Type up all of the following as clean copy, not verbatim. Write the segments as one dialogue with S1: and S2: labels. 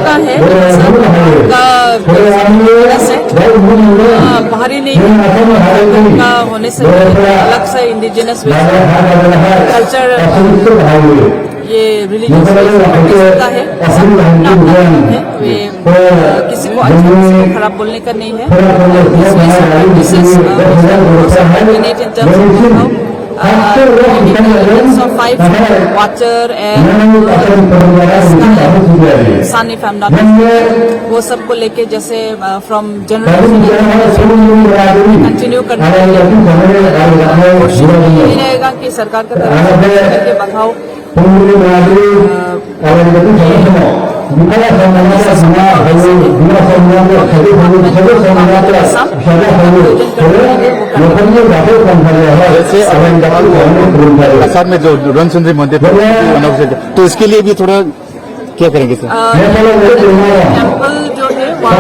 S1: का है बाहरी नहीं का होने से अलग से इंडिजिनस कल्चर ये रिलीजियस का है सबका अपना अपना है वे किसी को अच्छा किसी को खराब बोलने का नहीं है of 5 water and sun if I'm not mistaken वो सबको लेके जैसे from generation कंटिन्यू करने ये रहेगा कि सरकार का तरफ से बढ़ाओ
S2: साथ में जो रणचंद्री मंदिर तो इसके लिए भी थोड़ा क्या करेंगे सर?
S1: टेम्पल जो है वहाँ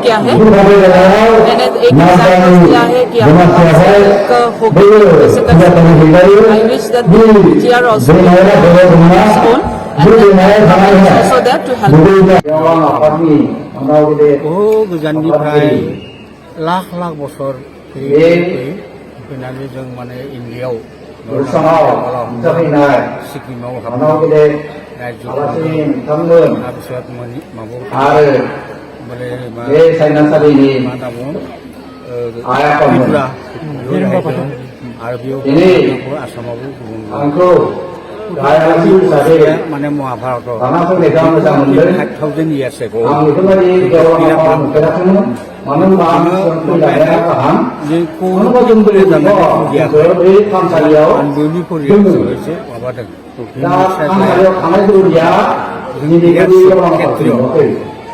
S1: क्या है मैंने एक एग्जाम्पल दिया है कि I wish that we are also so that to help.
S3: गोजाननिफ्राय लाख लाख बोसोर फैनानै जों माने इन्डियायाव सिक्किमाव हाबनानै रायजो তাৰপিছত माबायाव मा दाबोन त्रिपुरा आरो बेयाव आसामावबो गुबुन माने महाभारतआव 5,000 years ago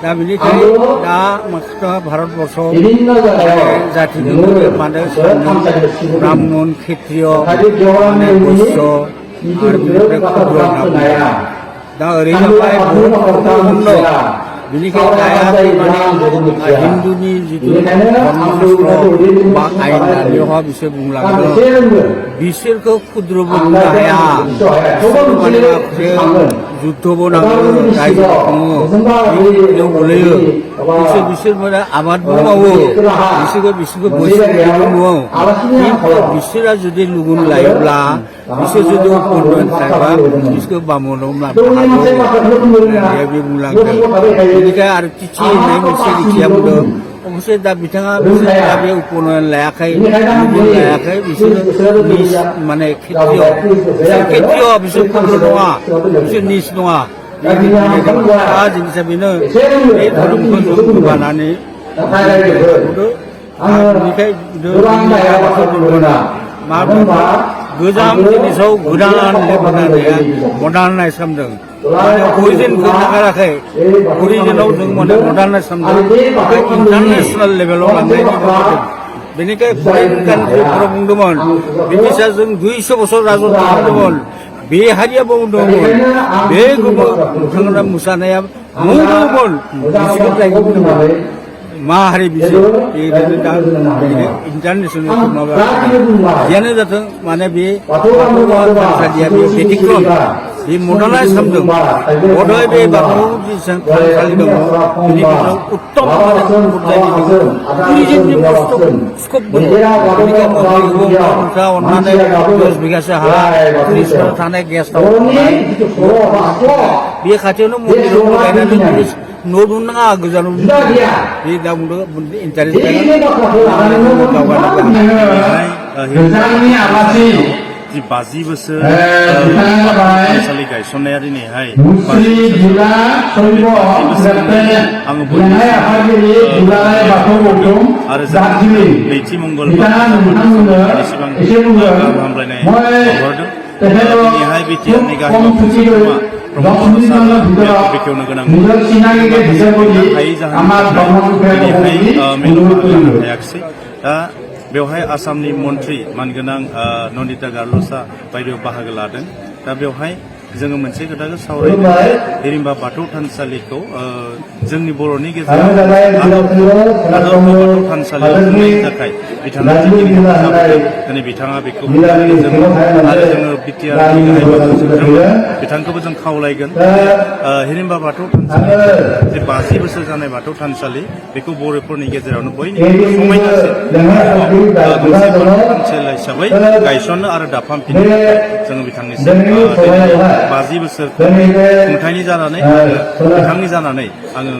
S3: दा बेनिखायनो दा भारतबर्षआव जाति माने ब्राह्मण क्षत्रिय वैश्य आरो बेनिफ्राय क्षुद्र दा ओरैनो बेनिखायनो हिन्दुनि जितु धर्मशास्त्र बा आयेनारियावहा बिसोर बुंलाङो बिसोरखौ क्षुद्रबो बुंनो हाया जुद्धबो नांगौ रायजो खुङो बेयाव गोलैयो बिसोर माने आबादबो मावो बिसोरखौ बैसोरबो मावो खिन्थु बिसोरा जुदि लुगुन लायोब्ला बिसोर जुदि उपनयन थायोबा बिसोरखौ बामनाव बे बुंलांदों बेनिखाय आरो तिथि होननाय मोनसे रिथिया बुंदों अबसे दा बिथाङा दा बे उपनयन लायाखै बिसोरो माने खेत्रिय बिसोर खन्द्र नङा बिसोर निस नङा जिनिसा बेनो बे धोरोमखौ जों गोबानानै बेनिखाय मा बुङो गोजाम जिनिसाव गोदान मडार्नाइज खालामदों अरिजिनखौ नागाराखै अरिजिनाव जों माने मडार्नाइज खालामदों इन्टारनेसनेल लेभेलाव लांनायनि बेनिखाय फरेन कान्ट्रिफोराव बुंदोंमोन ब्रिटिशआ जों 200 बोसोर राजत्व खालामदोंमोन बे हारियाबो बुंदोंमोन बे बिथांमोना मोसानाया बुंदोंमोन बिसोरखौ बुंदोंमोन मा हारि बिसोर इन्टारनेसनेल माबा जियानो जाथों माने बे थानसालिया बे बेटिक्रम बे मडार्नाइज खालामदों बधय बे बाथौ थानसालि दङ बेनि गेजेराव उत्तम टुरिजिमनि स्कप दङ बेनिखायनो अननानै 10 बिगासो हा टुरिस्टफोर थानाय गेस्ट हाउस बे खाथियावनो मन्दिराव गायनानै न' लुनो नाङा गोजानाव बे दा बुंदों इन्टारेस्ट
S4: जि 50 बोसोर फरायसालि गायसननाया दिनैहाय आङो आरो नैथि मंगलबार एसेबां गाहाम हामलायनाय हरदों दिनैहाय बिटिआरनि गाहायाव बेखेवनो गोनां हायै जाहोननि दिनैहाय मेलौखौ लानो हायाखिसै दा बेवहाय आसामनि मन्त्रि मानगोनां नन्दिता गारलसा बायदियाव बाहागो लादों दा बेवहाय जोङो मोनसे खोथाखौ सावरायदों हिरिम्बा बाथौ थानसालिखौ जोंनि बर'नि गेजेराव बाथौ थानसालियाव खुंनायनि थाखाय बिथाङा जिखिनि हेफाजाब दिनै बिथाङा बेखौ आरो जोङो बिटिआरनि गाहाय बाथौ सोद्रोमा बिथांखौबो जों खावलायगोन हिरिम्बा बाथौ थानसालि जे 50 बोसोर जानाय बाथौ थानसालि बेखौ बर'फोरनि गेजेरावनो बयनिख्रुइबो समायनासिन गंसे बाथौ थानसालि हिसाबै गायसननो आरो दाफामफिननो थाखाय जोङो बिथांनिसिम 50 बोसोर खुंथायनि जानानै आरो बिथांनि जानानै आङो